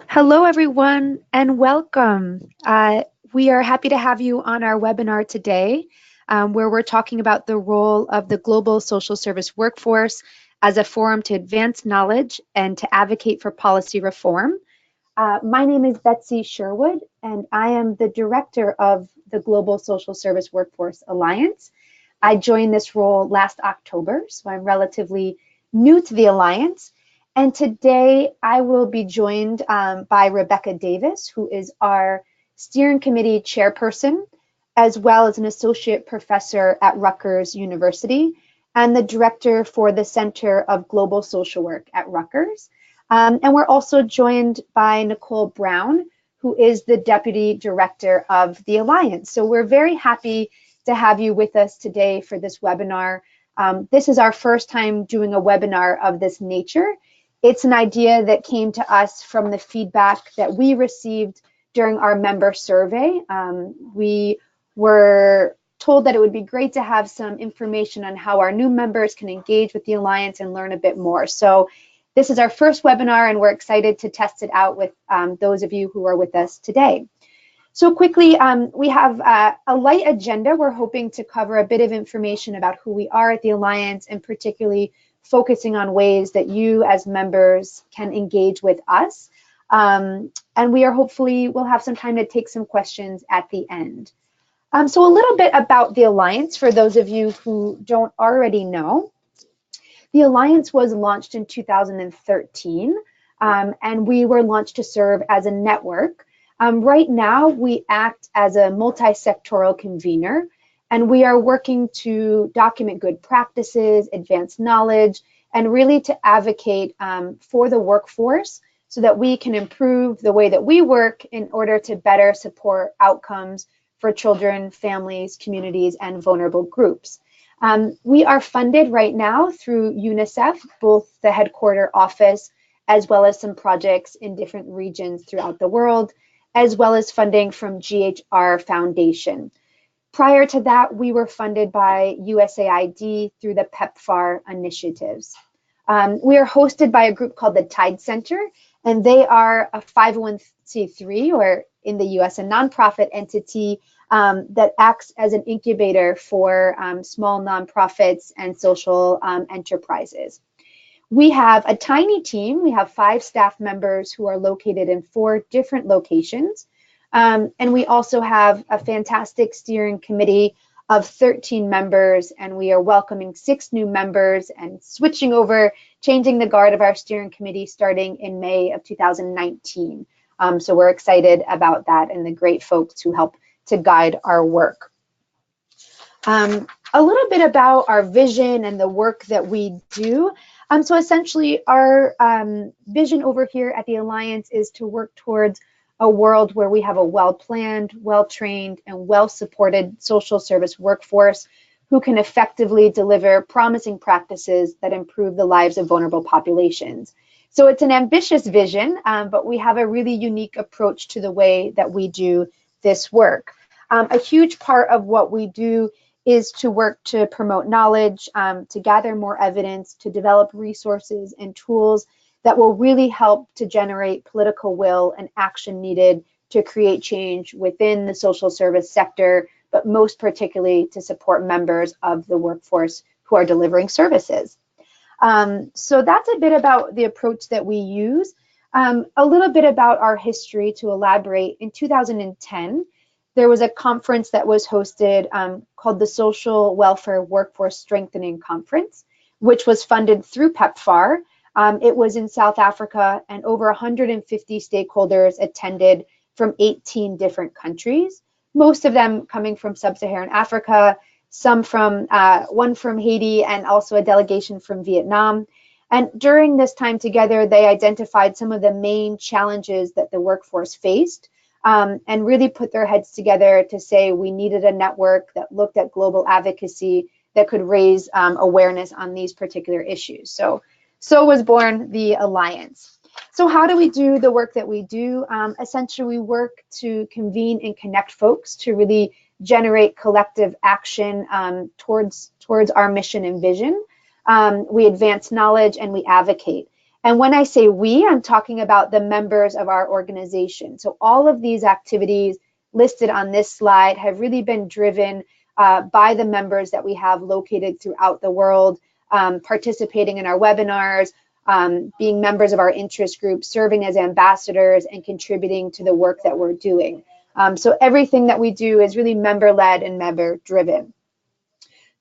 Hello, everyone, and welcome. We are happy to have you on our webinar today, where we're talking about the role of the global social service workforce as a forum to advance knowledge and to advocate for policy reform. My name is Betsy Sherwood, and I am the director of the Global Social Service Workforce Alliance. I joined this role last October, so I'm relatively new to the Alliance. And today I will be joined by Rebecca Davis, who is our steering committee chairperson, as well as an associate professor at Rutgers University and the director for the Center of Global Social Work at Rutgers. And we're also joined by Nicole Brown, who is the deputy director of the Alliance. So we're very happy to have you with us today for this webinar. This is our first time doing a webinar of this nature. It's an idea that came to us from the feedback that we received during our member survey. We were told that it would be great to have some information on how our new members can engage with the Alliance and learn a bit more. So this is our first webinar, and we're excited to test it out with those of you who are with us today. So quickly, we have a light agenda. We're hoping to cover a bit of information about who we are at the Alliance, and particularly focusing on ways that you as members can engage with us. And we are hopefully, we'll have some time to take some questions at the end. So a little bit about the Alliance for those of you who don't already know. The Alliance was launched in 2013, and we were launched to serve as a network. Right now, we act as a multi-sectoral convener, and we are working to document good practices, advance knowledge, and really to advocate for the workforce so that we can improve the way that we work in order to better support outcomes for children, families, communities, and vulnerable groups. We are funded right now through UNICEF, both the headquarter office, as well as some projects in different regions throughout the world, as well as funding from GHR Foundation. Prior to that, we were funded by USAID through the PEPFAR initiatives. We are hosted by a group called the Tide Center, and they are a 501c3, or in the US, a nonprofit entity that acts as an incubator for small nonprofits and social enterprises. We have a tiny team. We have 5 staff members who are located in 4 different locations. And we also have a fantastic steering committee of 13 members, and we are welcoming 6 new members and switching over, changing the guard of our steering committee starting in May of 2019. So we're excited about that and the great folks who help to guide our work. A little bit about our vision and the work that we do. So essentially, our vision over here at the Alliance is to work towards a world where we have a well-planned, well-trained, and well-supported social service workforce who can effectively deliver promising practices that improve the lives of vulnerable populations. So it's an ambitious vision, but we have a really unique approach to the way that we do this work. A huge part of what we do is to work to promote knowledge, to gather more evidence, to develop resources and tools that will really help to generate political will and action needed to create change within the social service sector, but most particularly to support members of the workforce who are delivering services. So that's a bit about the approach that we use. A little bit about our history to elaborate. In 2010, there was a conference that was hosted called the Social Welfare Workforce Strengthening Conference, which was funded through PEPFAR. It was in South Africa, and over 150 stakeholders attended from 18 different countries, most of them coming from sub-Saharan Africa, some from one from Haiti, and also a delegation from Vietnam. And during this time together, they identified some of the main challenges that the workforce faced, and really put their heads together to say we needed a network that looked at global advocacy that could raise awareness on these particular issues. So was born the Alliance. So how do we do the work that we do? Essentially, we work to convene and connect folks to really generate collective action towards our mission and vision. We advance knowledge and we advocate. And when I say we, I'm talking about the members of our organization. So all of these activities listed on this slide have really been driven by the members that we have located throughout the world, participating in our webinars, being members of our interest groups, serving as ambassadors, and contributing to the work that we're doing. So everything that we do is really member-led and member-driven.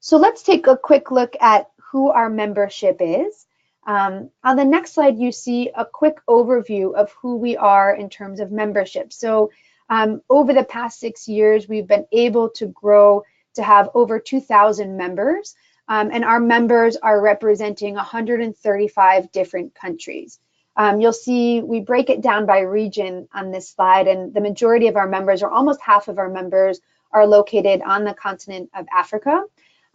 So let's take a quick look at who our membership is. On the next slide, you see a quick overview of who we are in terms of membership. So over the past 6 years, we've been able to grow to have over 2,000 members, and our members are representing 135 different countries. You'll see we break it down by region on this slide, and the majority of our members, or almost half of our members, are located on the continent of Africa.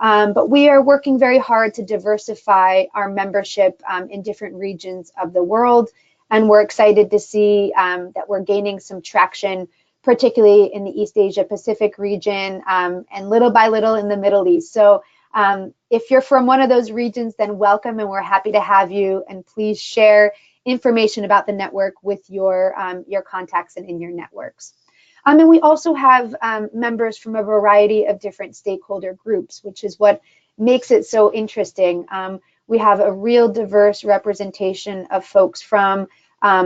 But we are working very hard to diversify our membership in different regions of the world, and we're excited to see that we're gaining some traction, particularly in the East Asia Pacific region, and little by little in the Middle East. So if you're from one of those regions, then welcome, and we're happy to have you, and please share information about the network with your contacts and in your networks. And we also have members from a variety of different stakeholder groups, which is what makes it so interesting. We have a real diverse representation of folks from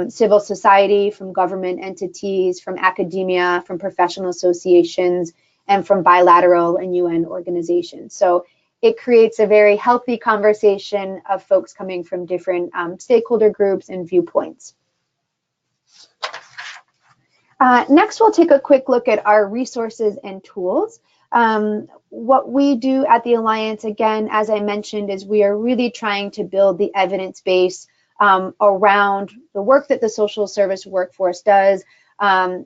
civil society, from government entities, from academia, from professional associations, and from bilateral and UN organizations. So it creates a very healthy conversation of folks coming from different stakeholder groups and viewpoints. Next, we'll take a quick look at our resources and tools. What we do at the Alliance, again, as I mentioned, is we are really trying to build the evidence base around the work that the social service workforce does,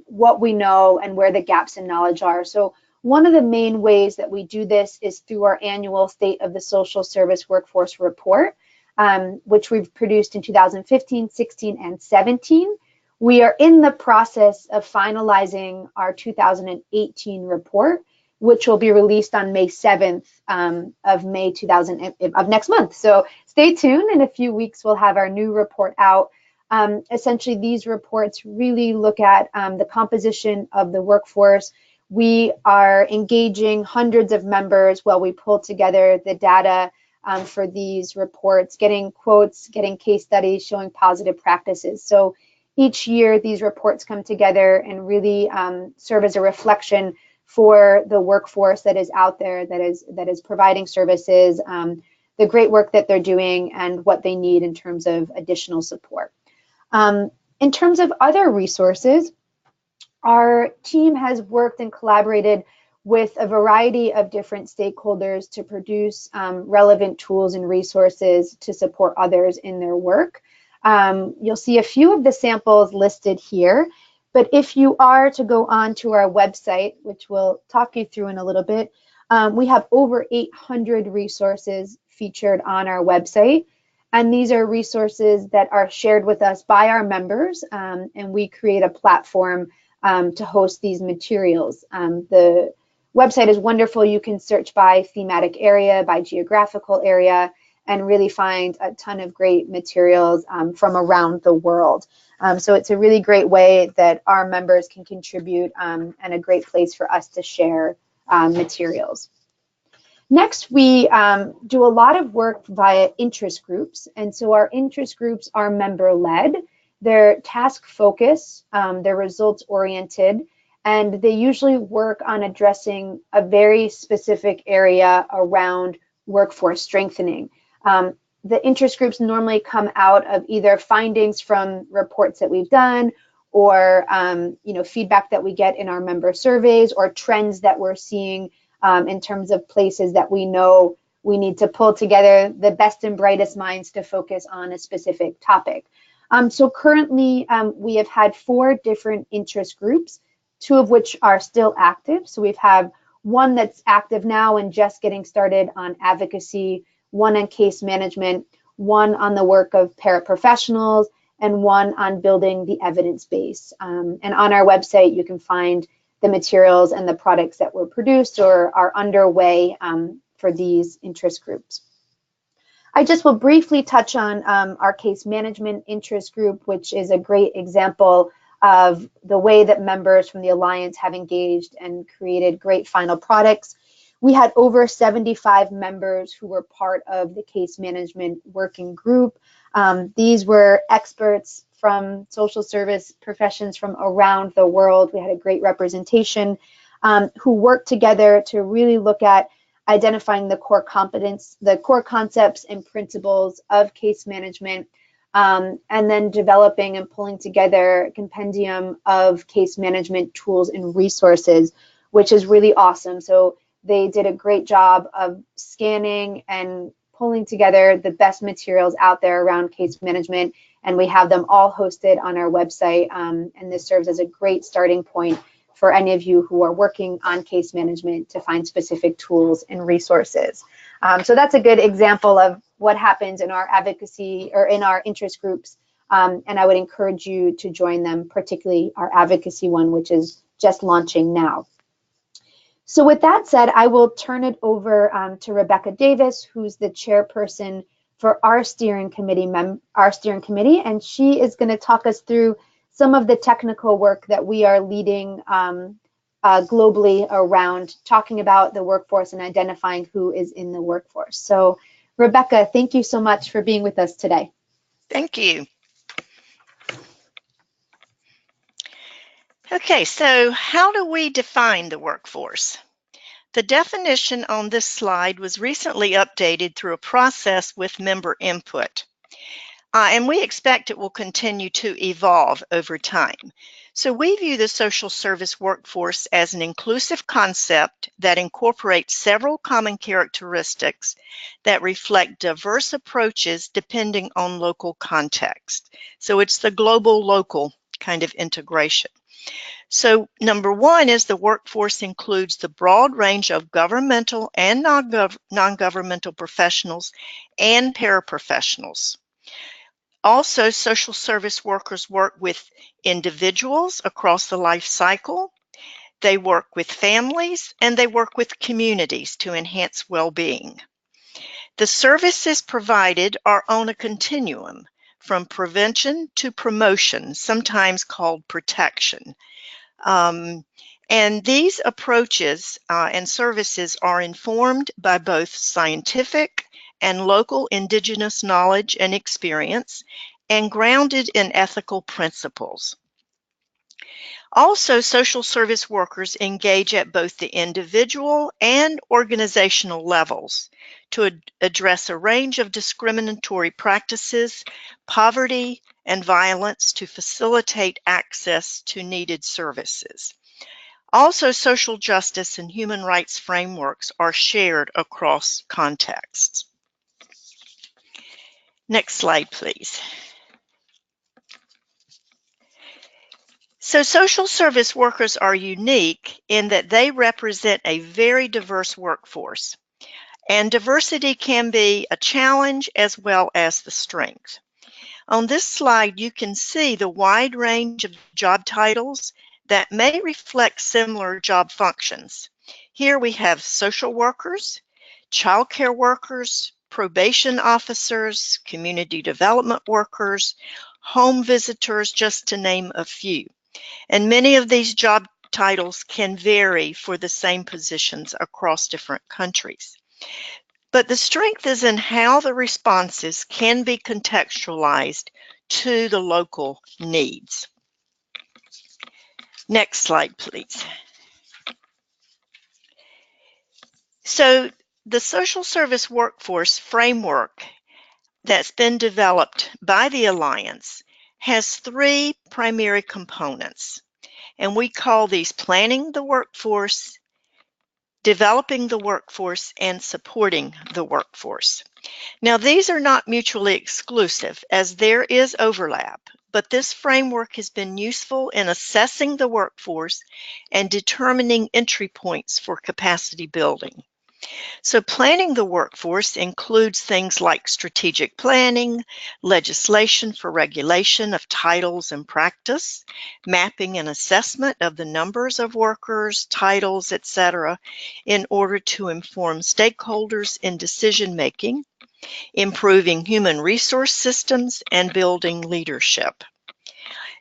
what we know, and where the gaps in knowledge are. So one of the main ways that we do this is through our annual State of the Social Service Workforce Report, which we've produced in 2015, 16, and 17. We are in the process of finalizing our 2018 report, which will be released on May 7th of next month. So stay tuned. In a few weeks, we'll have our new report out. Essentially, these reports really look at the composition of the workforce. We are engaging hundreds of members while we pull together the data for these reports, getting quotes, getting case studies, showing positive practices. So each year, these reports come together and really serve as a reflection for the workforce that is out there, that is providing services, the great work that they're doing, and what they need in terms of additional support. In terms of other resources, our team has worked and collaborated with a variety of different stakeholders to produce relevant tools and resources to support others in their work. You'll see a few of the samples listed here, but if you are to go on to our website, which we'll talk you through in a little bit, we have over 800 resources featured on our website, and these are resources that are shared with us by our members, and we create a platform to host these materials. The website is wonderful. You can search by thematic area, by geographical area, and really find a ton of great materials from around the world. So it's a really great way that our members can contribute and a great place for us to share materials. Next, we do a lot of work via interest groups. And so our interest groups are member-led. They're task-focused, they're results-oriented, and they usually work on addressing a very specific area around workforce strengthening. The interest groups normally come out of either findings from reports that we've done, or feedback that we get in our member surveys, or trends that we're seeing in terms of places that we know we need to pull together the best and brightest minds to focus on a specific topic. So currently we have had 4 different interest groups, 2 of which are still active. So we've had one that's active now and just getting started on advocacy, one on case management, one on the work of paraprofessionals, and one on building the evidence base. And on our website, you can find the materials and the products that were produced or are underway for these interest groups. I just will briefly touch on our case management interest group, which is a great example of the way that members from the Alliance have engaged and created great final products. We had over 75 members who were part of the case management working group. These were experts from social service professions from around the world. We had a great representation who worked together to really look at identifying the core concepts and principles of case management, and then developing and pulling together a compendium of case management tools and resources, which is really awesome. So they did a great job of scanning and pulling together the best materials out there around case management, and we have them all hosted on our website, and this serves as a great starting point for any of you who are working on case management to find specific tools and resources. So that's a good example of what happens in our advocacy or in our interest groups, and I would encourage you to join them, particularly our advocacy one, which is just launching now. So with that said, I will turn it over to Rebecca Davis, who's the chairperson for our steering committee, and she is going to talk us through some of the technical work that we are leading globally around talking about the workforce and identifying who is in the workforce. So Rebecca, thank you so much for being with us today. Thank you. Okay, so how do we define the workforce? The definition on this slide was recently updated through a process with member input. And we expect it will continue to evolve over time. So we view the social service workforce as an inclusive concept that incorporates several common characteristics that reflect diverse approaches depending on local context. So it's the global local kind of integration. So number one is the workforce includes the broad range of governmental and non-governmental professionals and paraprofessionals. Also, social service workers work with individuals across the life cycle. They work with families and they work with communities to enhance well-being. The services provided are on a continuum from prevention to promotion, sometimes called protection. And these approaches and services are informed by both scientific and local indigenous knowledge and experience, and grounded in ethical principles. Also, social service workers engage at both the individual and organizational levels to address a range of discriminatory practices, poverty, and violence to facilitate access to needed services. Also, social justice and human rights frameworks are shared across contexts. Next slide, please. So social service workers are unique in that they represent a very diverse workforce, and diversity can be a challenge as well as the strength. On this slide, you can see the wide range of job titles that may reflect similar job functions. Here we have social workers, child care workers, probation officers, community development workers, home visitors, just to name a few. And many of these job titles can vary for the same positions across different countries. But the strength is in how the responses can be contextualized to the local needs. Next slide, please. So the social service workforce framework that's been developed by the Alliance has three primary components, and we call these planning the workforce, developing the workforce, and supporting the workforce. Now, these are not mutually exclusive, as there is overlap, but this framework has been useful in assessing the workforce and determining entry points for capacity building. So planning the workforce includes things like strategic planning, legislation for regulation of titles and practice, mapping and assessment of the numbers of workers, titles, etc., in order to inform stakeholders in decision making. improving human resource systems, and building leadership.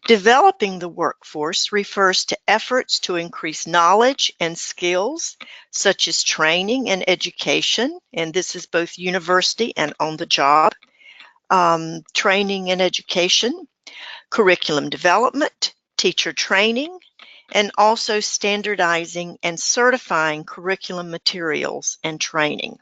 Developing the workforce refers to efforts to increase knowledge and skills, such as training and education, and this is both university and on the job, training and education, curriculum development, teacher training, and also standardizing and certifying curriculum materials and training.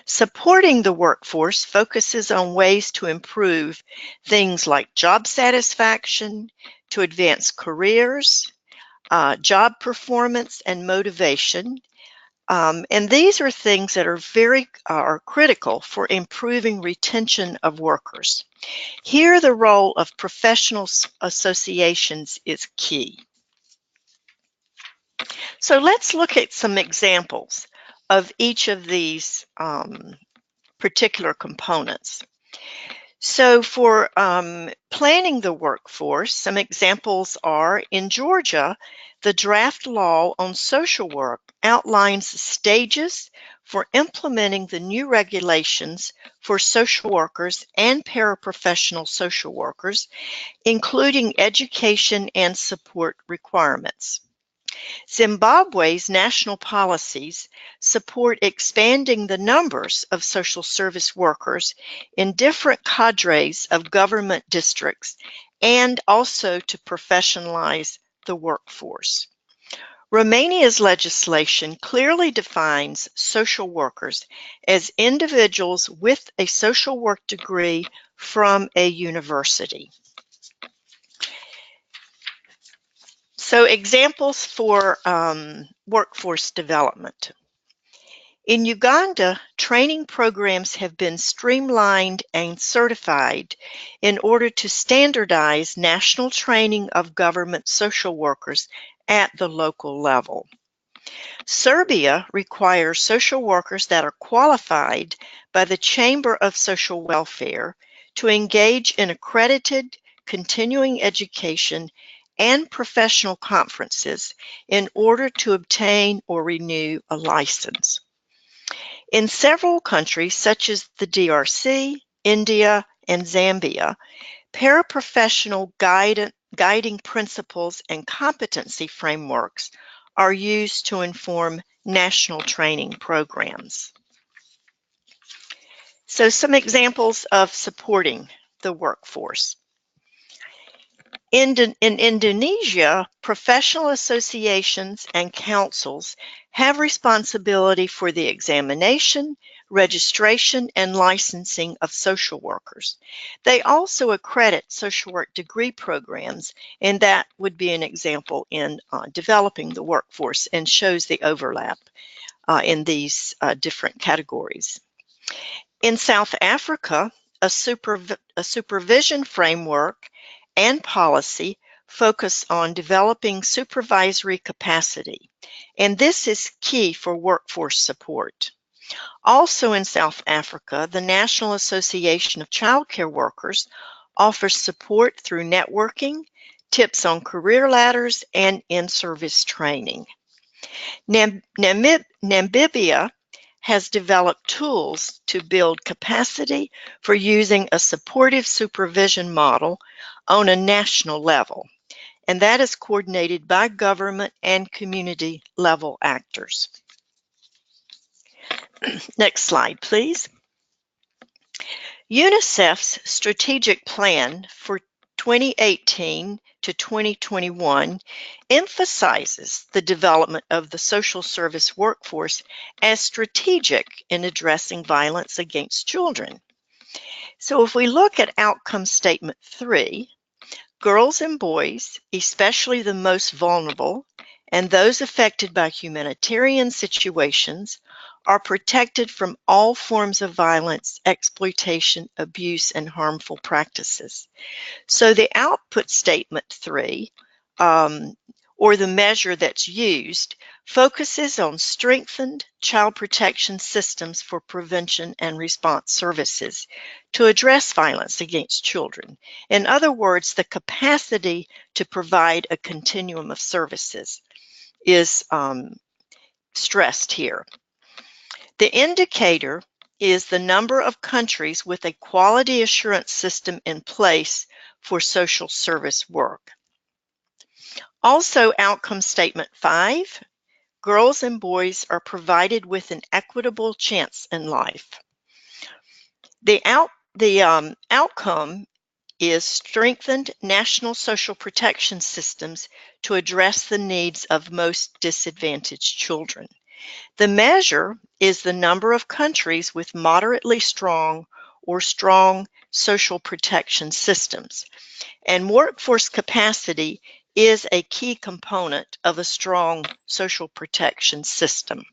Supporting the workforce focuses on ways to improve things like job satisfaction, to advance careers, job performance, and motivation. And these are things that are critical for improving retention of workers. Here, the role of professional associations is key. So let's look at some examples of each of these particular components. So for planning the workforce, some examples are, in Georgia, the draft law on social work outlines stages for implementing the new regulations for social workers and paraprofessional social workers, including education and support requirements. Zimbabwe's national policies support expanding the numbers of social service workers in different cadres of government districts and also to professionalize the workforce. Romania's legislation clearly defines social workers as individuals with a social work degree from a university. So examples for workforce development. In Uganda, training programs have been streamlined and certified in order to standardize national training of government social workers at the local level. Serbia requires social workers that are qualified by the Chamber of Social Welfare to engage in accredited continuing education and professional conferences in order to obtain or renew a license. In several countries, such as the DRC, India, and Zambia, paraprofessional guiding principles and competency frameworks are used to inform national training programs. So some examples of supporting the workforce. In Indonesia, professional associations and councils have responsibility for the examination, registration, and licensing of social workers. They also accredit social work degree programs, and that would be an example in developing the workforce and shows the overlap in these different categories. In South Africa, a supervision framework and policy focus on developing supervisory capacity, and this is key for workforce support. Also in South Africa, the National Association of Childcare Workers offers support through networking, tips on career ladders, and in-service training. Namibia has developed tools to build capacity for using a supportive supervision model on a national level, and that is coordinated by government and community level actors. Next slide, please. UNICEF's strategic plan for 2018 to 2021 emphasizes the development of the social service workforce as strategic in addressing violence against children. So if we look at outcome statement 3, girls and boys, especially the most vulnerable and those affected by humanitarian situations, are protected from all forms of violence, exploitation, abuse, and harmful practices. So the output statement 3, or the measure that's used, focuses on strengthened child protection systems for prevention and response services to address violence against children. In other words, the capacity to provide a continuum of services is stressed here. The indicator is the number of countries with a quality assurance system in place for social service work. Also, outcome statement 5, girls and boys are provided with an equitable chance in life. The outcome is strengthened national social protection systems to address the needs of most disadvantaged children. The measure is the number of countries with moderately strong or strong social protection systems. And workforce capacity is a key component of a strong social protection system.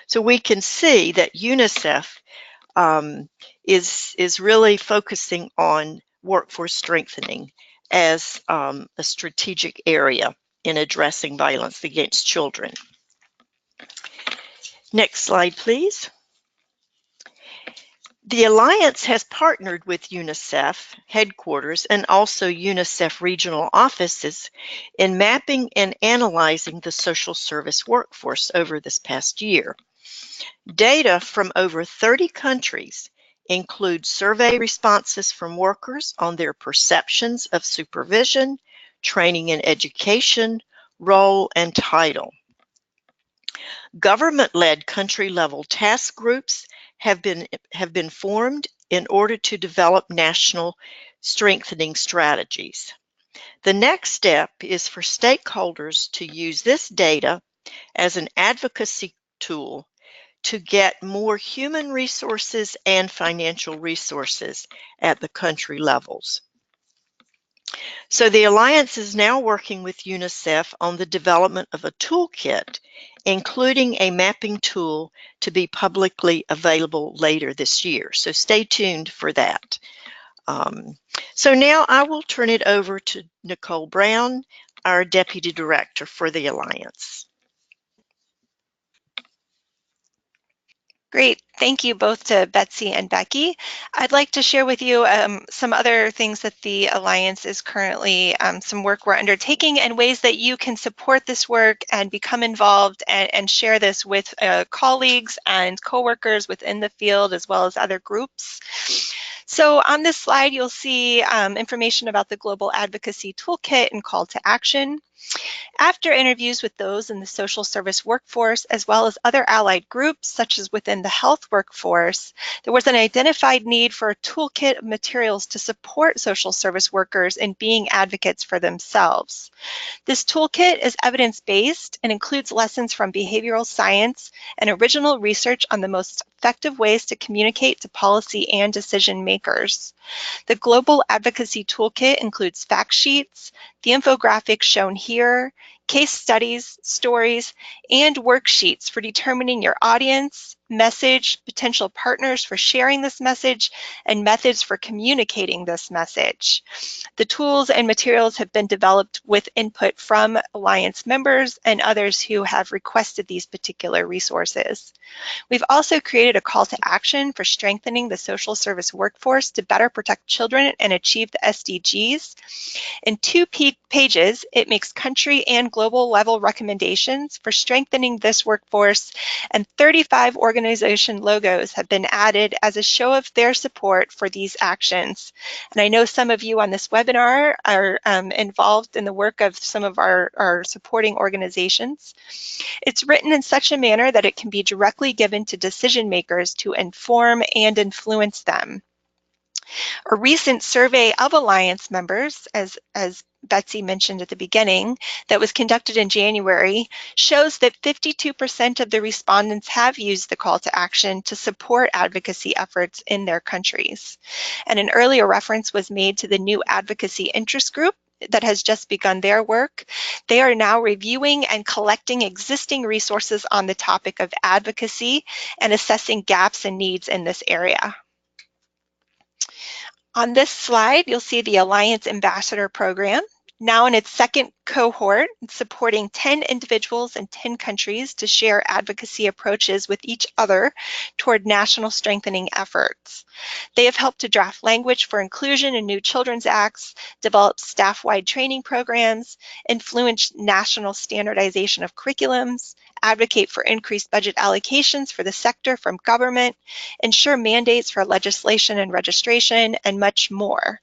So we can see that UNICEF is really focusing on workforce strengthening as a strategic area in addressing violence against children. Next slide, please. The Alliance has partnered with UNICEF headquarters and also UNICEF regional offices in mapping and analyzing the social service workforce over this past year. Data from over 30 countries include survey responses from workers on their perceptions of supervision, training and education, role, and title. Government-led country-level task groups have been formed in order to develop national strengthening strategies. The next step is for stakeholders to use this data as an advocacy tool to get more human resources and financial resources at the country levels. So the Alliance is now working with UNICEF on the development of a toolkit, including a mapping tool to be publicly available later this year. So stay tuned for that. So now I will turn it over to Nicole Brown, our Deputy Director for the Alliance. Great. Thank you both to Betsy and Becky. I'd like to share with you some other things that the Alliance is currently, some work we're undertaking and ways that you can support this work and become involved and share this with colleagues and coworkers within the field as well as other groups. So on this slide, you'll see information about the Global Advocacy Toolkit and call to action. After interviews with those in the social service workforce, as well as other allied groups, such as within the health workforce, there was an identified need for a toolkit of materials to support social service workers in being advocates for themselves. This toolkit is evidence-based and includes lessons from behavioral science and original research on the most effective ways to communicate to policy and decision makers. The Global Advocacy Toolkit includes fact sheets, the infographics shown here, case studies, stories, and worksheets for determining your audience, message, potential partners for sharing this message, and methods for communicating this message. The tools and materials have been developed with input from Alliance members and others who have requested these particular resources. We've also created a call to action for strengthening the social service workforce to better protect children and achieve the SDGs. In 2 pages, it makes country and global level recommendations for strengthening this workforce, and 35 organization logos have been added as a show of their support for these actions. And I know some of you on this webinar are involved in the work of some of our supporting organizations. It's written in such a manner that it can be directly given to decision makers to inform and influence them. A recent survey of Alliance members, as Betsy mentioned at the beginning, that was conducted in January, shows that 52% of the respondents have used the call to action to support advocacy efforts in their countries. And an earlier reference was made to the new advocacy interest group that has just begun their work. They are now reviewing and collecting existing resources on the topic of advocacy and assessing gaps and needs in this area. On this slide, you'll see the Alliance Ambassador Program, now in its second cohort, supporting 10 individuals in 10 countries to share advocacy approaches with each other toward national strengthening efforts. They have helped to draft language for inclusion in new children's acts, develop staff-wide training programs, influence national standardization of curriculums, advocate for increased budget allocations for the sector from government, ensure mandates for legislation and registration, and much more.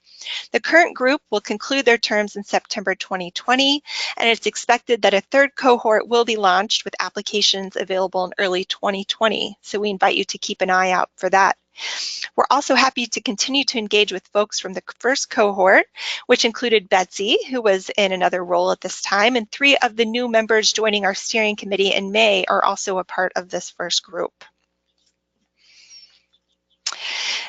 The current group will conclude their terms in September 2020, and it's expected that a third cohort will be launched with applications available in early 2020. So we invite you to keep an eye out for that. We're also happy to continue to engage with folks from the first cohort, which included Betsy, who was in another role at this time, and 3 of the new members joining our steering committee in May are also a part of this first group.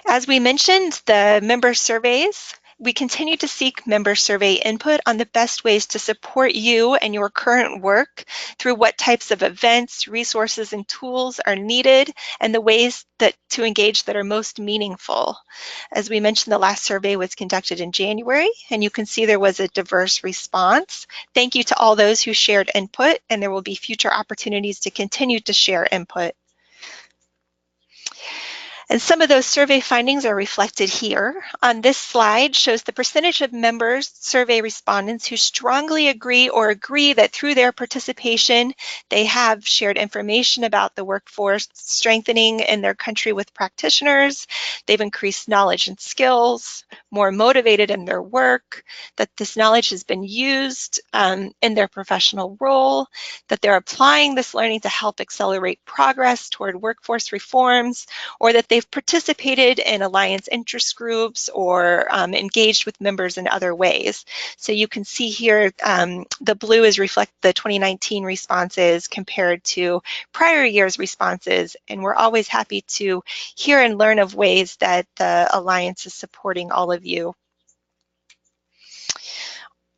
As we mentioned, the member surveys, we continue to seek member survey input on the best ways to support you and your current work through what types of events, resources, and tools are needed, and the ways that to engage that are most meaningful. As we mentioned, the last survey was conducted in January, and you can see there was a diverse response. Thank you to all those who shared input, and there will be future opportunities to continue to share input. And some of those survey findings are reflected here. On this slide shows the percentage of members, survey respondents, who strongly agree or agree that through their participation, they have shared information about the workforce strengthening in their country with practitioners, they've increased knowledge and skills, more motivated in their work, that this knowledge has been used in their professional role, that they're applying this learning to help accelerate progress toward workforce reforms, or that they've participated in alliance interest groups or engaged with members in other ways. So you can see here the blue is reflect the 2019 responses compared to prior year's responses, and we're always happy to hear and learn of ways that the Alliance is supporting all of you.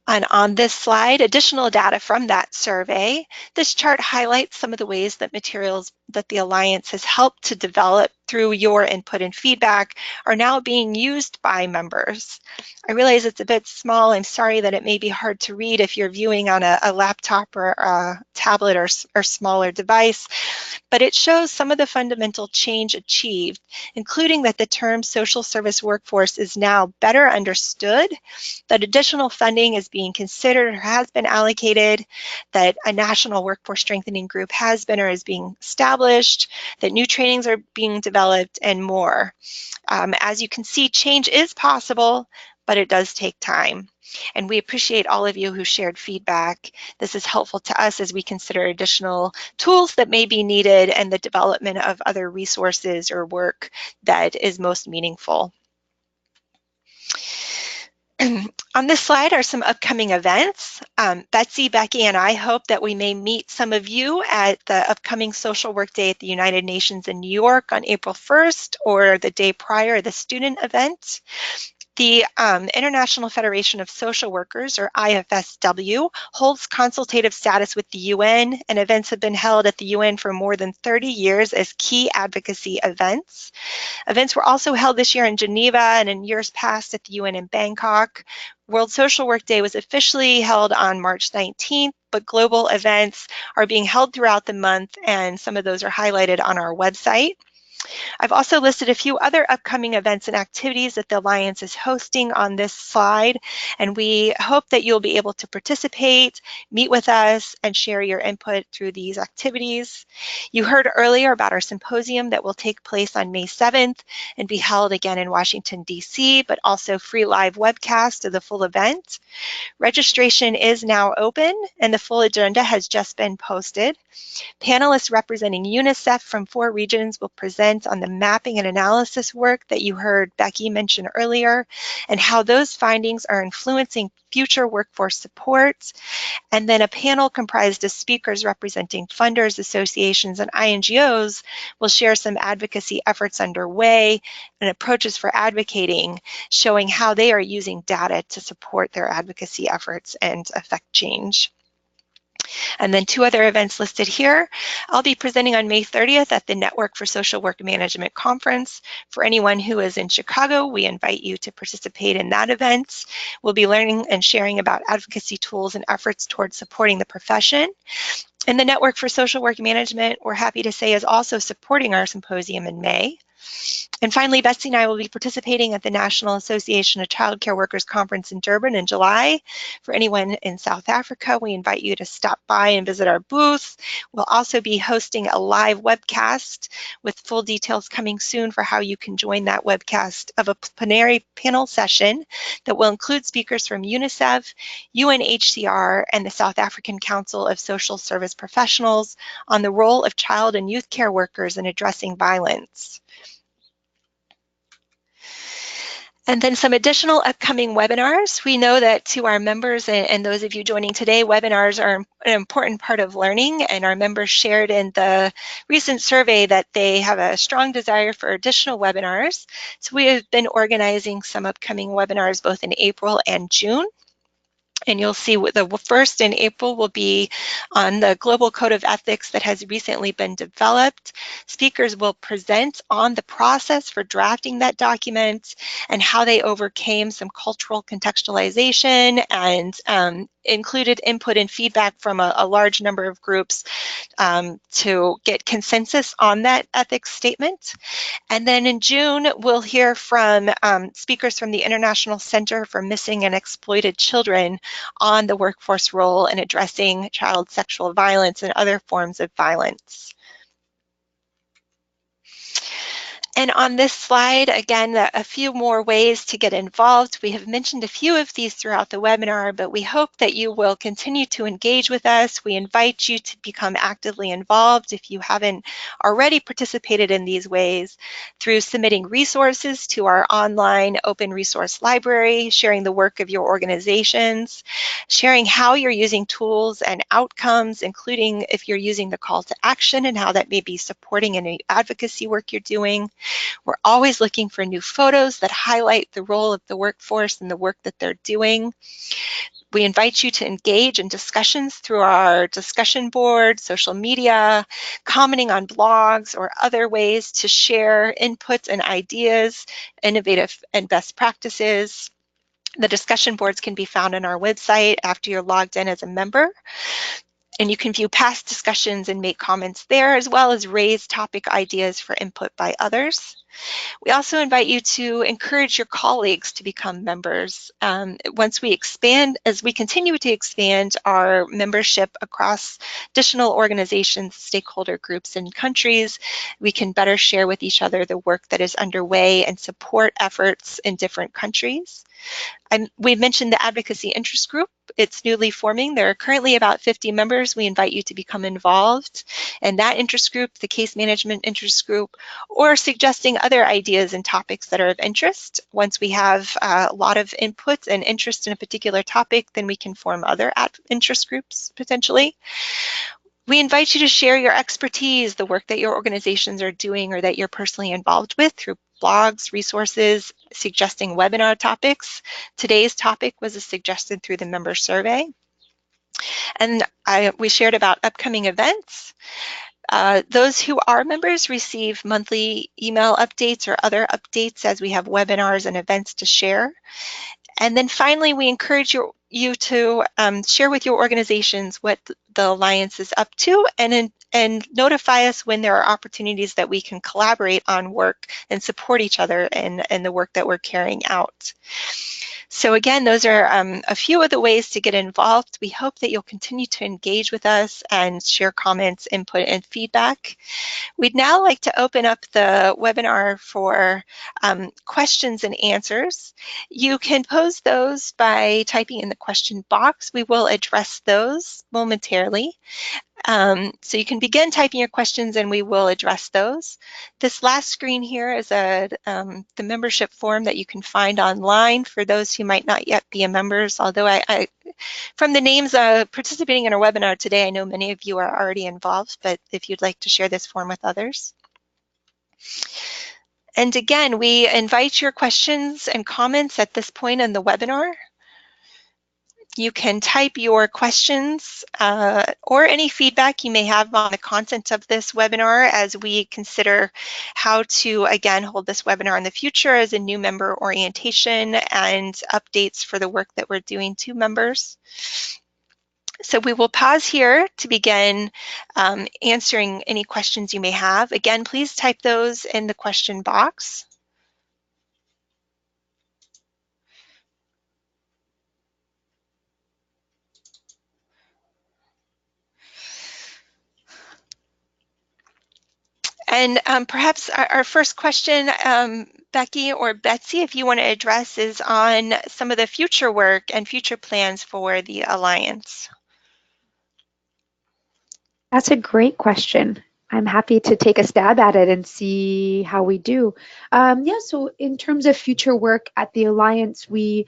And on this slide, additional data from that survey. This chart highlights some of the ways that materials that the Alliance has helped to develop through your input and feedback are now being used by members. I realize it's a bit small. I'm sorry that it may be hard to read if you're viewing on a laptop or a tablet or smaller device, but it shows some of the fundamental change achieved, including that the term social service workforce is now better understood, that additional funding is being considered or has been allocated, that a national workforce strengthening group has been or is being established, that new trainings are being developed, and more. As you can see, change is possible, but it does take time. And we appreciate all of you who shared feedback. This is helpful to us as we consider additional tools that may be needed and the development of other resources or work that is most meaningful. On this slide are some upcoming events. Betsy, Becky, and I hope that we may meet some of you at the upcoming Social Work Day at the United Nations in New York on April 1st or the day prior, the student event. The International Federation of Social Workers, or IFSW, holds consultative status with the UN, and events have been held at the UN for more than 30 years as key advocacy events. Events were also held this year in Geneva and in years past at the UN in Bangkok. World Social Work Day was officially held on March 19th, but global events are being held throughout the month, and some of those are highlighted on our website. I've also listed a few other upcoming events and activities that the Alliance is hosting on this slide, and we hope that you'll be able to participate, meet with us, and share your input through these activities. You heard earlier about our symposium that will take place on May 7th and be held again in Washington, D.C., but also free live webcast of the full event. Registration is now open, and the full agenda has just been posted. Panelists representing UNICEF from 4 regions will present on the mapping and analysis work that you heard Becky mention earlier, and how those findings are influencing future workforce supports. And then a panel comprised of speakers representing funders, associations, and INGOs will share some advocacy efforts underway and approaches for advocating, showing how they are using data to support their advocacy efforts and affect change. And then 2 other events listed here. I'll be presenting on May 30th at the Network for Social Work Management Conference. For anyone who is in Chicago, we invite you to participate in that event. We'll be learning and sharing about advocacy tools and efforts towards supporting the profession. And the Network for Social Work Management, we're happy to say, is also supporting our symposium in May. And finally, Betsy and I will be participating at the National Association of Child Care Workers Conference in Durban in July. For anyone in South Africa, we invite you to stop by and visit our booth. We'll also be hosting a live webcast with full details coming soon for how you can join that webcast of a plenary panel session that will include speakers from UNICEF, UNHCR, and the South African Council of Social Service Professionals on the role of child and youth care workers in addressing violence. And then some additional upcoming webinars. We know that to our members and those of you joining today, webinars are an important part of learning, and our members shared in the recent survey that they have a strong desire for additional webinars. So we have been organizing some upcoming webinars both in April and June. And you'll see the first in April will be on the Global Code of Ethics that has recently been developed. Speakers will present on the process for drafting that document and how they overcame some cultural contextualization and included input and feedback from a large number of groups to get consensus on that ethics statement. And then in June, we'll hear from speakers from the International Center for Missing and Exploited Children on the workforce role in addressing child sexual violence and other forms of violence. And on this slide, again, a few more ways to get involved. We have mentioned a few of these throughout the webinar, but we hope that you will continue to engage with us. We invite you to become actively involved if you haven't already participated in these ways through submitting resources to our online open resource library, sharing the work of your organizations, sharing how you're using tools and outcomes, including if you're using the call to action and how that may be supporting any advocacy work you're doing. We're always looking for new photos that highlight the role of the workforce and the work that they're doing. We invite you to engage in discussions through our discussion board, social media, commenting on blogs, or other ways to share inputs and ideas, innovative and best practices. The discussion boards can be found on our website after you're logged in as a member. And you can view past discussions and make comments there, as well as raise topic ideas for input by others. We also invite you to encourage your colleagues to become members. Once we expand, as we continue to expand our membership across additional organizations, stakeholder groups, and countries, we can better share with each other the work that is underway and support efforts in different countries. We mentioned the Advocacy Interest Group. It's newly forming. There are currently about 50 members. We invite you to become involved in that interest group, the Case Management Interest Group, or suggesting other ideas and topics that are of interest. Once we have a lot of input and interest in a particular topic, then we can form other interest groups potentially. We invite you to share your expertise, the work that your organizations are doing or that you're personally involved with through blogs, resources, suggesting webinar topics. Today's topic was a suggestion through the member survey. And we shared about upcoming events. Those who are members receive monthly email updates or other updates as we have webinars and events to share. And then finally, we encourage you to share with your organizations what the Alliance is up to and notify us when there are opportunities that we can collaborate on work and support each other in the work that we're carrying out. So again, those are a few of the ways to get involved. We hope that you'll continue to engage with us and share comments, input, and feedback. We'd now like to open up the webinar for questions and answers. You can pose those by typing in the question box. We will address those momentarily. So you can begin typing your questions and we will address those. This last screen here is the membership form that you can find online for those who might not yet be members, although from the names participating in our webinar today, I know many of you are already involved, but if you'd like to share this form with others. And again, we invite your questions and comments at this point in the webinar. You can type your questions or any feedback you may have on the content of this webinar as we consider how to, again, hold this webinar in the future as a new member orientation and updates for the work that we're doing to members. So we will pause here to begin answering any questions you may have. Again, please type those in the question box. And perhaps our first question, Becky or Betsy, if you want to address, is on some of the future work and future plans for the Alliance. That's a great question. I'm happy to take a stab at it and see how we do. Yeah, so in terms of future work at the Alliance, we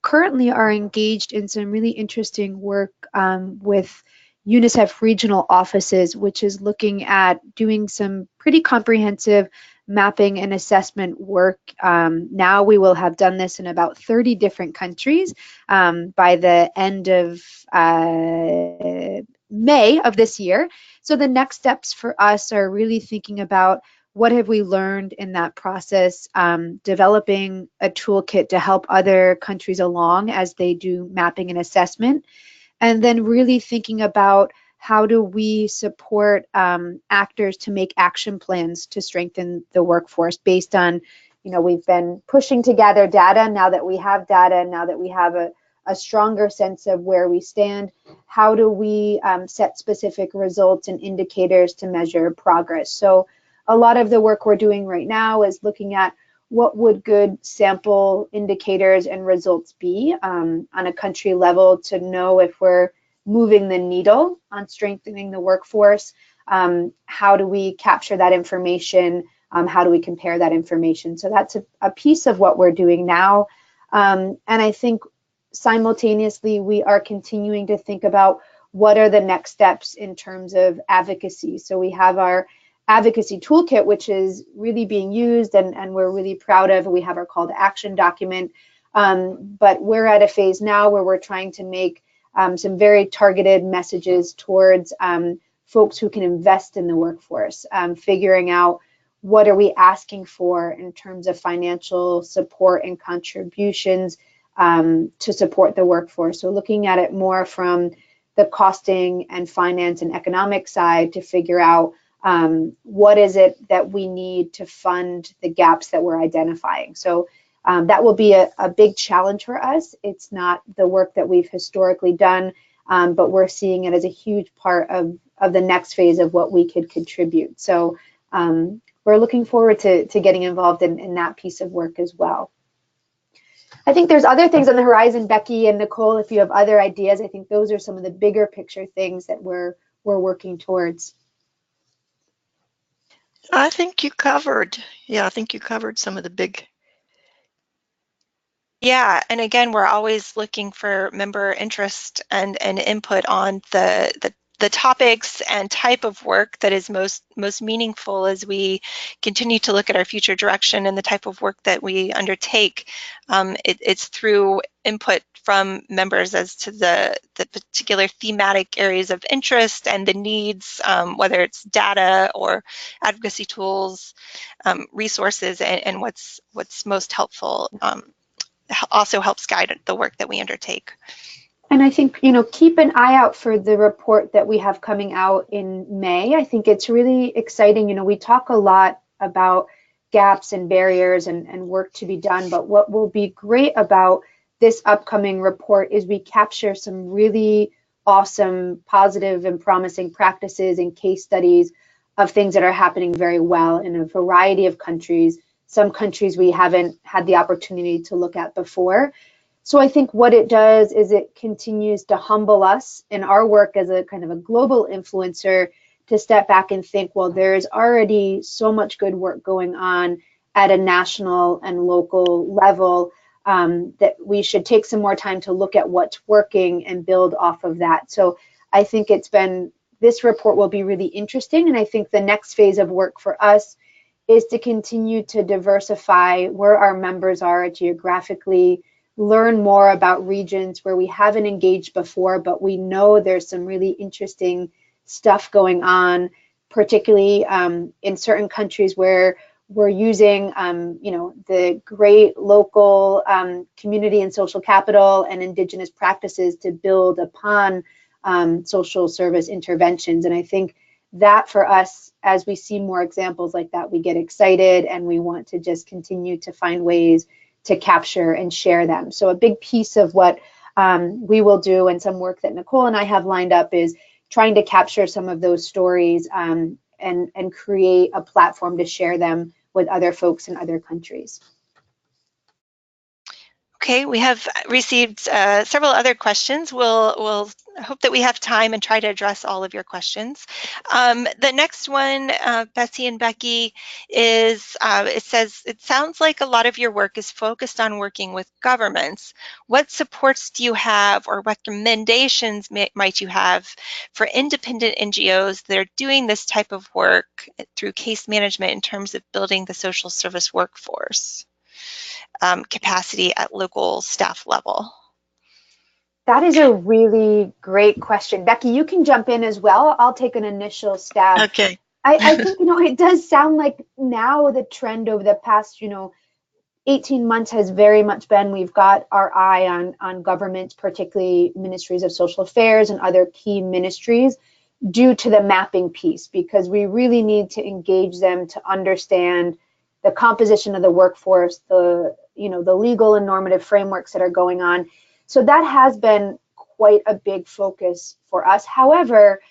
currently are engaged in some really interesting work with UNICEF regional offices, which is looking at doing some pretty comprehensive mapping and assessment work. Now we will have done this in about 30 different countries by the end of May of this year. So the next steps for us are really thinking about what have we learned in that process, developing a toolkit to help other countries along as they do mapping and assessment, and then really thinking about how do we support actors to make action plans to strengthen the workforce based on, we've been pushing to gather data. Now that we have data, now that we have a stronger sense of where we stand, how do we set specific results and indicators to measure progress? So a lot of the work we're doing right now is looking at what would good sample indicators and results be on a country level to know if we're moving the needle on strengthening the workforce. How do we capture that information? How do we compare that information? So that's a piece of what we're doing now. And I think simultaneously, we are continuing to think about what are the next steps in terms of advocacy. So we have our advocacy toolkit, which is really being used and we're really proud of. We have our call to action document, but we're at a phase now where we're trying to make some very targeted messages towards folks who can invest in the workforce, figuring out what are we asking for in terms of financial support and contributions to support the workforce. So looking at it more from the costing and finance and economic side to figure out what is it that we need to fund the gaps that we're identifying. So that will be a big challenge for us. It's not the work that we've historically done, but we're seeing it as a huge part of the next phase of what we could contribute. So we're looking forward to getting involved in that piece of work as well. I think there's other things on the horizon, Becky and Nicole, if you have other ideas. I think those are some of the bigger picture things that we're working towards. I think you covered, I think you covered some of the big. Yeah, and again, we're always looking for member interest and input on the topics and type of work that is most meaningful as we continue to look at our future direction and the type of work that we undertake. It's through input from members as to the particular thematic areas of interest and the needs, whether it's data or advocacy tools, resources, and what's most helpful. Also helps guide the work that we undertake. And I think, keep an eye out for the report that we have coming out in May. I think it's really exciting. We talk a lot about gaps and barriers and work to be done, but what will be great about this upcoming report is we capture some really awesome, positive and promising practices and case studies of things that are happening very well in a variety of countries. Some countries we haven't had the opportunity to look at before. So I think what it does is it continues to humble us in our work as a kind of a global influencer to step back and think, well, there's already so much good work going on at a national and local level that we should take some more time to look at what's working and build off of that. So I think this report will be really interesting. And I think the next phase of work for us is to continue to diversify where our members are geographically, learn more about regions where we haven't engaged before, but we know there's some really interesting stuff going on, particularly in certain countries where we're using, the great local community and social capital and indigenous practices to build upon social service interventions. And I think that for us, as we see more examples like that, we get excited and we want to just continue to find ways to capture and share them. So a big piece of what we will do, and some work that Nicole and I have lined up, is trying to capture some of those stories and create a platform to share them with other folks in other countries. Okay, we have received several other questions. We'll hope that we have time and try to address all of your questions. The next one, Betsy and Becky, is it says, it sounds like a lot of your work is focused on working with governments. What supports do you have, or recommendations might you have for independent NGOs that are doing this type of work through case management in terms of building the social service workforce capacity at local staff level? That is a really great question. Becky, you can jump in as well. I'll take an initial stab. Okay. I think, it does sound like now the trend over the past, 18 months has very much been, we've got our eye on governments, particularly ministries of social affairs and other key ministries, due to the mapping piece, because we really need to engage them to understand the composition of the workforce, the legal and normative frameworks that are going on. So that has been quite a big focus for us. However,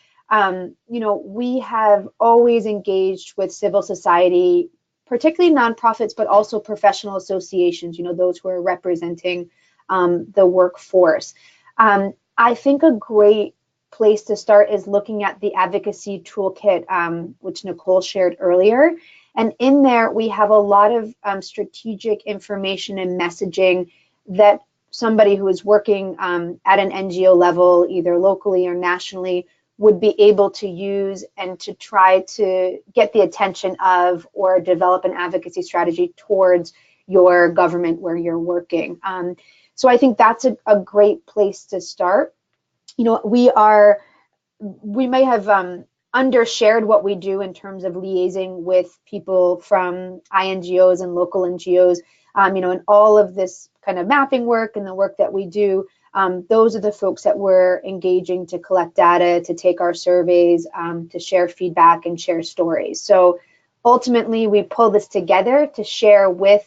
we have always engaged with civil society, particularly nonprofits, but also professional associations, those who are representing the workforce. I think a great place to start is looking at the advocacy toolkit, which Nicole shared earlier. And in there, we have a lot of strategic information and messaging that somebody who is working at an NGO level, either locally or nationally, would be able to use and to try to get the attention of or develop an advocacy strategy towards your government where you're working. So I think that's a great place to start. We may have undershared what we do in terms of liaising with people from INGOs and local NGOs, and all of this kind of mapping work and the work that we do. Those are the folks that we're engaging to collect data, to take our surveys, to share feedback and share stories. So ultimately, we pull this together to share with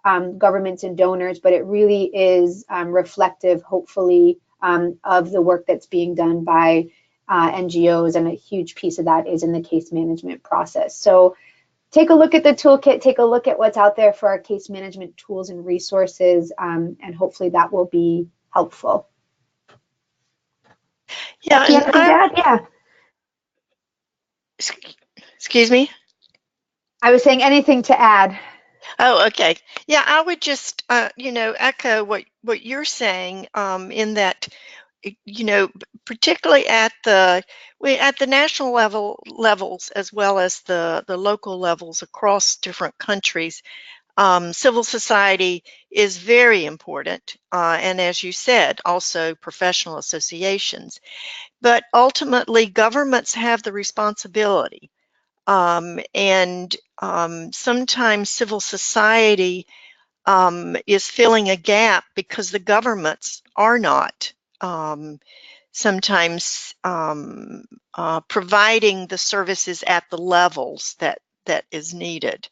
governments and donors, but it really is reflective, hopefully, of the work that's being done by NGOs, and a huge piece of that is in the case management process. So take a look at the toolkit, take a look at what's out there for our case management tools and resources, and hopefully that will be helpful. Yeah, Becky, anything to add? Yeah. Excuse me? I was saying anything to add. Oh, okay. Yeah, I would just, echo what you're saying, in that, particularly at the national levels as well as the local levels across different countries, civil society is very important, and as you said, also professional associations. But ultimately, governments have the responsibility. And sometimes civil society is filling a gap because the governments are not sometimes providing the services at the levels that is needed.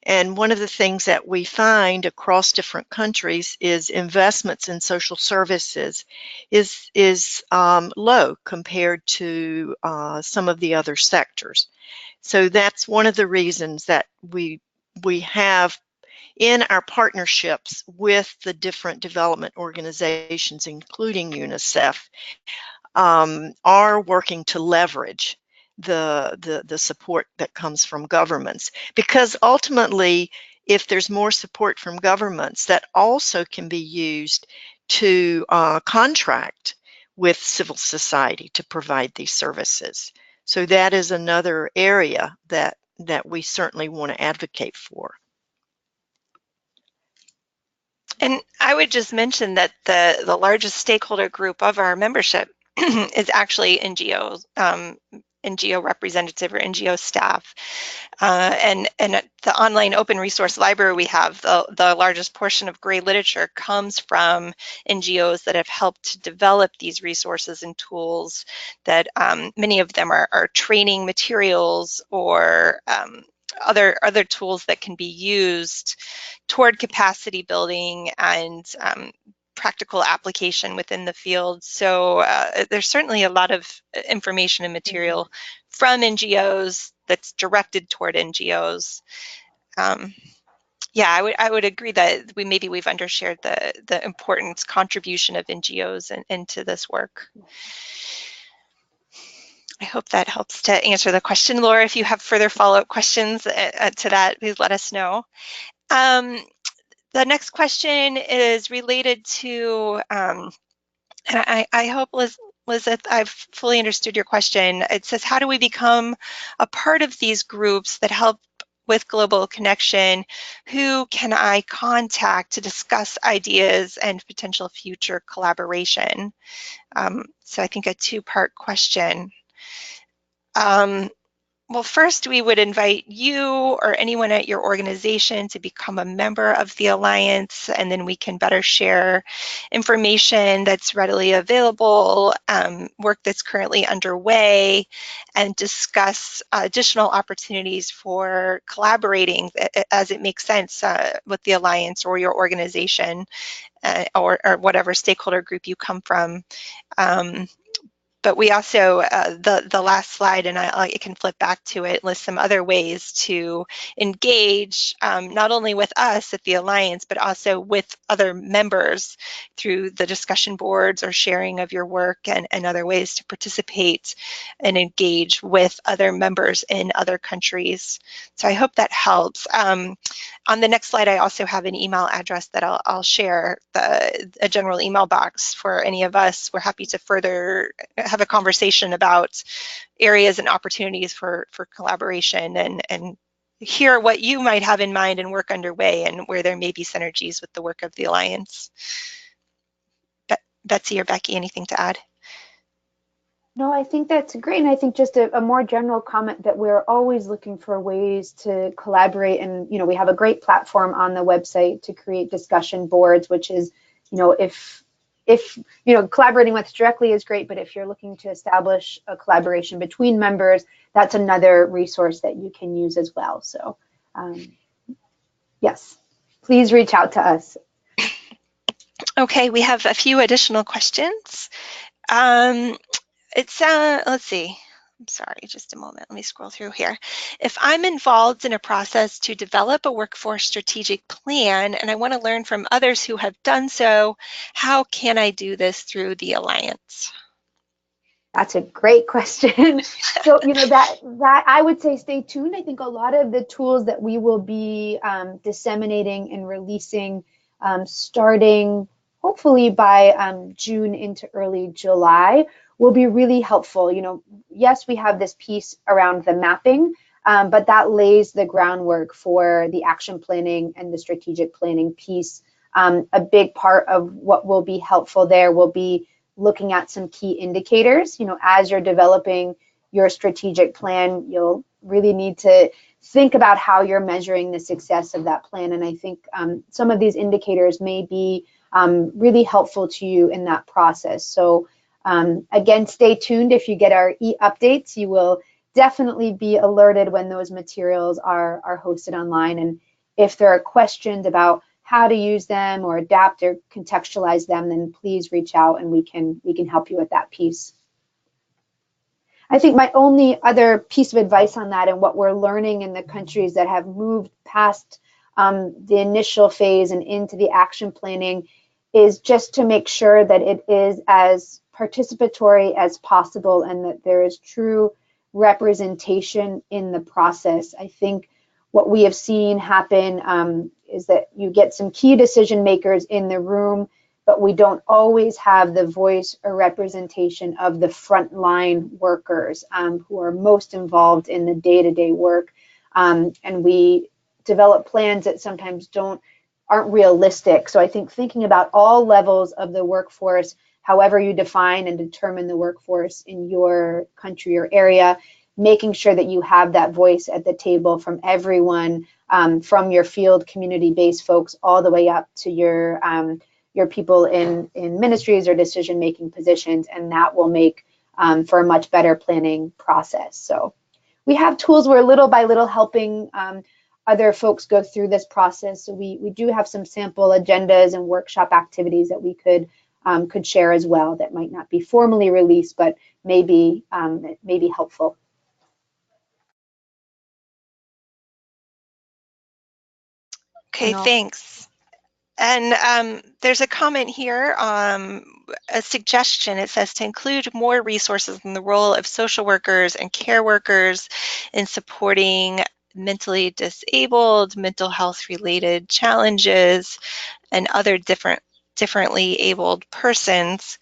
And one of the things that we find across different countries is investments in social services is low compared to some of the other sectors. So that's one of the reasons that we have in our partnerships with the different development organizations, including UNICEF, are working to leverage the support that comes from governments. Because ultimately, if there's more support from governments, that also can be used to contract with civil society to provide these services. So that is another area that we certainly want to advocate for. And I would just mention that the largest stakeholder group of our membership is actually NGOs, NGO representative or NGO staff. And the online open resource library we have, the largest portion of gray literature comes from NGOs that have helped to develop these resources and tools that many of them are training materials or other tools that can be used toward capacity building and practical application within the field. So there's certainly a lot of information and material from NGOs that's directed toward NGOs. Yeah, I would agree that we've undershared the important contribution of NGOs into this work. I hope that helps to answer the question. Laura, if you have further follow-up questions to that, please let us know. The next question is related to, and I hope, Lizeth, I've fully understood your question. It says, how do we become a part of these groups that help with global connection? Who can I contact to discuss ideas and potential future collaboration? So I think a two-part question. Well, first, we would invite you or anyone at your organization to become a member of the Alliance, and then we can better share information that's readily available, work that's currently underway, and discuss additional opportunities for collaborating as it makes sense with the Alliance or your organization or whatever stakeholder group you come from. But we also, the last slide, and I can flip back to it, lists some other ways to engage, not only with us at the Alliance, but also with other members through the discussion boards or sharing of your work and other ways to participate and engage with other members in other countries. So I hope that helps. On the next slide, I also have an email address that I'll share, a general email box for any of us. We're happy to further have a conversation about areas and opportunities for collaboration and hear what you might have in mind and work underway and where there may be synergies with the work of the Alliance. Betsy or Becky, anything to add? No, I think that's great. And I think just a more general comment that we're always looking for ways to collaborate. And, we have a great platform on the website to create discussion boards, which is, if collaborating with directly is great, but if you're looking to establish a collaboration between members, that's another resource that you can use as well. So yes, please reach out to us. Okay, we have a few additional questions. Let's see. I'm sorry, just a moment. Let me scroll through here. If I'm involved in a process to develop a workforce strategic plan and I want to learn from others who have done so, how can I do this through the Alliance? That's a great question. So, that I would say stay tuned. I think a lot of the tools that we will be disseminating and releasing starting hopefully by June into early July will be really helpful. Yes, we have this piece around the mapping, but that lays the groundwork for the action planning and the strategic planning piece. A big part of what will be helpful there will be looking at some key indicators. As you're developing your strategic plan, you'll really need to think about how you're measuring the success of that plan. And I think some of these indicators may be really helpful to you in that process. So again, stay tuned. If you get our e-updates, you will definitely be alerted when those materials are hosted online. And if there are questions about how to use them or adapt or contextualize them, then please reach out and we can help you with that piece. I think my only other piece of advice on that and what we're learning in the countries that have moved past the initial phase and into the action planning is just to make sure that it is as participatory as possible and that there is true representation in the process. I think what we have seen happen is that you get some key decision makers in the room, but we don't always have the voice or representation of the frontline workers who are most involved in the day-to-day work. And we develop plans that sometimes aren't realistic. So I think thinking about all levels of the workforce however you define and determine the workforce in your country or area, making sure that you have that voice at the table from everyone, from your field community-based folks all the way up to your people in ministries or decision-making positions, and that will make for a much better planning process. So we have tools, we're little by little helping other folks go through this process. So we do have some sample agendas and workshop activities that we could share as well that might not be formally released, but maybe helpful. Okay, thanks. And there's a comment here, a suggestion. It says to include more resources in the role of social workers and care workers in supporting mentally disabled, mental health related challenges, and other differently abled persons.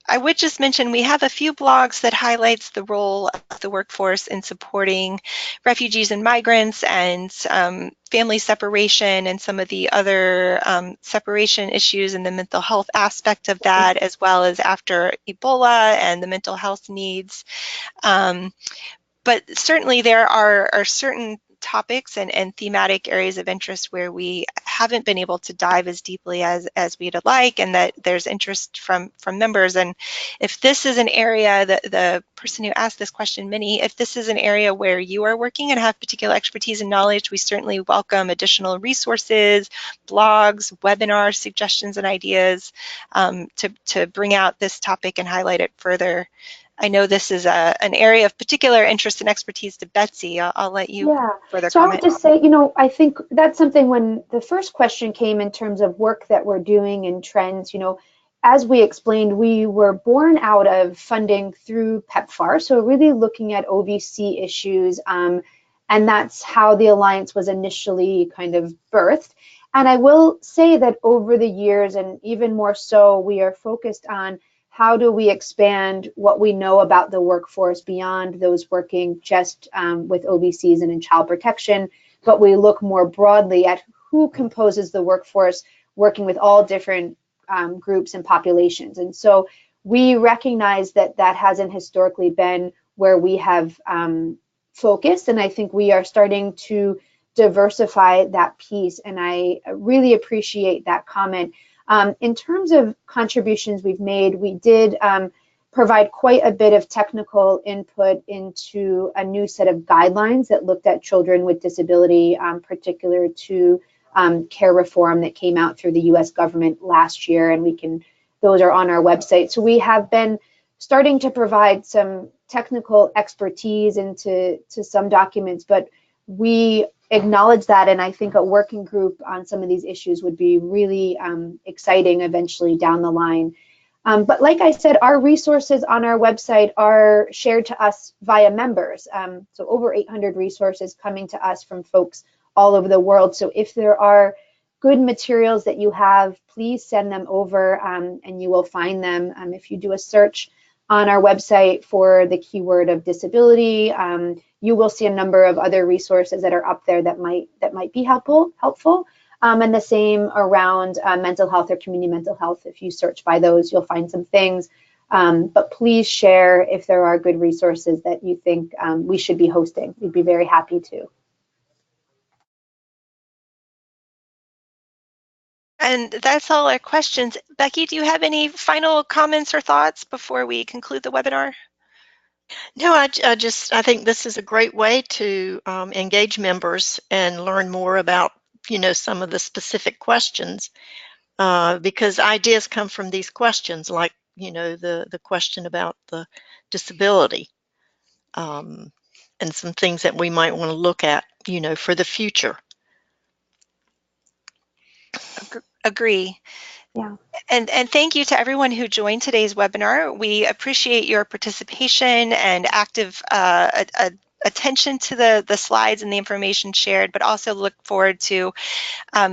I would just mention we have a few blogs that highlights the role of the workforce in supporting refugees and migrants and family separation and some of the other separation issues and the mental health aspect of that, as well as after Ebola and the mental health needs. But certainly there are certain topics and thematic areas of interest where we haven't been able to dive as deeply as we'd like, and that there's interest from members. And if this is an area that the person who asked this question, Minnie, if this is an area where you are working and have particular expertise and knowledge, we certainly welcome additional resources, blogs, webinars, suggestions, and ideas to bring out this topic and highlight it further. I know this is an area of particular interest and expertise to Betsy. I'll let you further so comment. I would just say, I think that's something when the first question came in terms of work that we're doing and trends, as we explained, we were born out of funding through PEPFAR, so really looking at OVC issues, and that's how the Alliance was initially kind of birthed. And I will say that over the years, and even more so, we are focused on how do we expand what we know about the workforce beyond those working just with OVCs and in child protection, but we look more broadly at who composes the workforce, working with all different groups and populations. And so we recognize that that hasn't historically been where we have focused, and I think we are starting to diversify that piece, and I really appreciate that comment. In terms of contributions we've made, we did provide quite a bit of technical input into a new set of guidelines that looked at children with disability, particular to care reform that came out through the US government last year, and those are on our website. So we have been starting to provide some technical expertise into some documents, but we acknowledge that, and I think a working group on some of these issues would be really exciting eventually down the line. But like I said, our resources on our website are shared to us via members. So over 800 resources coming to us from folks all over the world. So if there are good materials that you have, please send them over and you will find them. If you do a search on our website for the keyword of disability, you will see a number of other resources that are up there that might be helpful. And the same around mental health or community mental health. If you search by those, you'll find some things. But please share if there are good resources that you think we should be hosting. We'd be very happy to. And that's all our questions. Becky, do you have any final comments or thoughts before we conclude the webinar? No, I think this is a great way to engage members and learn more about, some of the specific questions, because ideas come from these questions, like, the question about the disability, and some things that we might want to look at, for the future. Agree. Yeah. And thank you to everyone who joined today's webinar. We appreciate your participation and active attention to the slides and the information shared, but also look forward to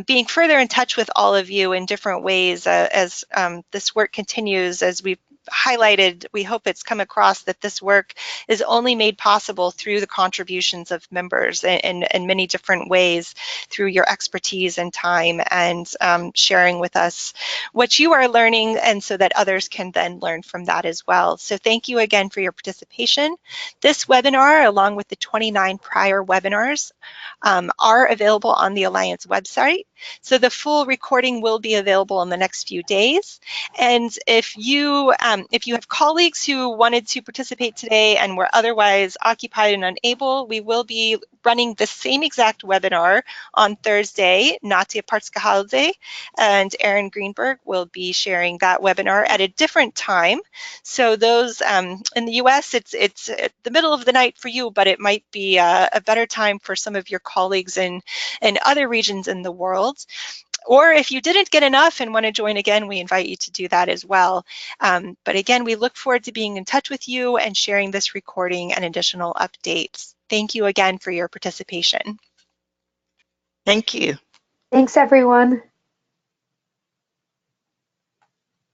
being further in touch with all of you in different ways as this work continues, as we've highlighted, we hope it's come across that this work is only made possible through the contributions of members in many different ways, through your expertise and time, and sharing with us what you are learning, and so that others can then learn from that as well. So thank you again for your participation. This webinar, along with the 29 prior webinars, are available on the Alliance website. So the full recording will be available in the next few days. And if you have colleagues who wanted to participate today and were otherwise occupied and unable, we will be running the same exact webinar on Thursday, Natia Partskahalde, and Erin Greenberg will be sharing that webinar at a different time. So those in the US, it's the middle of the night for you, but it might be a better time for some of your colleagues in other regions in the world. Or if you didn't get enough and want to join again, we invite you to do that as well. But again, we look forward to being in touch with you and sharing this recording and additional updates. Thank you again for your participation. Thank you. Thanks, everyone.